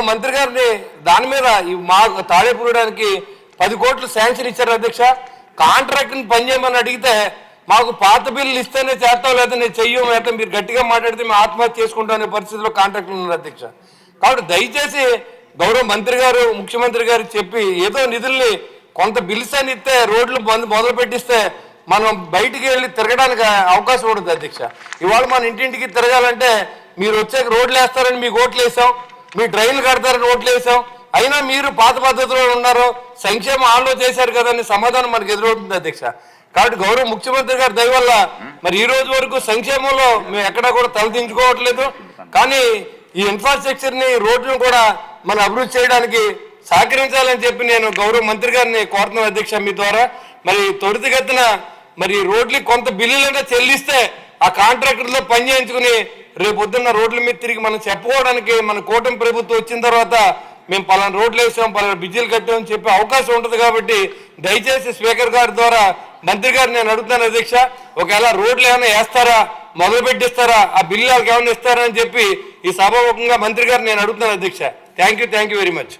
గౌరవ మంత్రి గారిని దాని మీద మా తాడేపూరడానికి 10 కోట్లు శాంక్షన్ ఇచ్చారు అధ్యక్ష. కాంట్రాక్ట్ని పనిచేయమని అడిగితే మాకు పాత బిల్లులు ఇస్తేనే చేస్తాం, లేదా నేను చెయ్యం, లేదా మీరు గట్టిగా మాట్లాడితే మేము ఆత్మహత్య చేసుకుంటాం అనే పరిస్థితిలో కాంట్రాక్ట్లు ఉన్నారు అధ్యక్ష. కాబట్టి దయచేసి గౌరవ మంత్రి గారు, ముఖ్యమంత్రి గారు చెప్పి ఏదో నిధుల్ని కొంత బిల్స్ అని ఇస్తే రోడ్లు మొదలు పెట్టిస్తే మనం బయటికి వెళ్ళి తిరగడానికి అవకాశం ఉంటుంది అధ్యక్ష. ఇవాళ మన ఇంటింటికి తిరగాలంటే మీరు వచ్చాక రోడ్లు వేస్తారని మీకు ఓట్లు వేసాం, మీ డ్రైన్లు కడతారని ఓట్లు వేసాం, అయినా మీరు పాత పద్ధతిలో ఉన్నారు, సంక్షేమం ఆలో చేశారు కదని సమాధానం మనకు ఎదురవుతుంది అధ్యక్ష. కాబట్టి గౌరవ ముఖ్యమంత్రి గారి దయ వల్ల మరి ఈ రోజు వరకు సంక్షేమంలో మేము ఎక్కడా కూడా తలదించుకోవట్లేదు. కానీ ఈ ఇన్ఫ్రాస్ట్రక్చర్ని, రోడ్లను కూడా మనం అభివృద్ధి చేయడానికి సహకరించాలని చెప్పి నేను గౌరవ మంత్రి గారిని కోరుతున్నాను అధ్యక్ష. మీ ద్వారా మరి త్వరితగతిన మరి రోడ్లు కొంత బిల్లులైనా చెల్లిస్తే ఆ కాంట్రాక్టర్లో పని చేయించుకుని రేపు పొద్దున్న రోడ్ల మీద తిరిగి మనం చెప్పుకోవడానికి మన కూటమి ప్రభుత్వం వచ్చిన తర్వాత మేము పలానా రోడ్లు వేసాం, పలానా బిజ్జీలు కట్టామని చెప్పే అవకాశం ఉంటుంది. కాబట్టి దయచేసి స్పీకర్ గారి ద్వారా మంత్రి గారు నేను అడుగుతున్నాను అధ్యక్ష, ఒకవేళ రోడ్లు ఏమైనా వేస్తారా, మొదలు పెట్టిస్తారా, ఆ బిల్లు వాళ్ళకి ఏమైనా ఇస్తారా అని చెప్పి ఈ సభాముఖంగా మంత్రి గారు నేను అడుగుతున్నాను అధ్యక్ష. Thank you very much.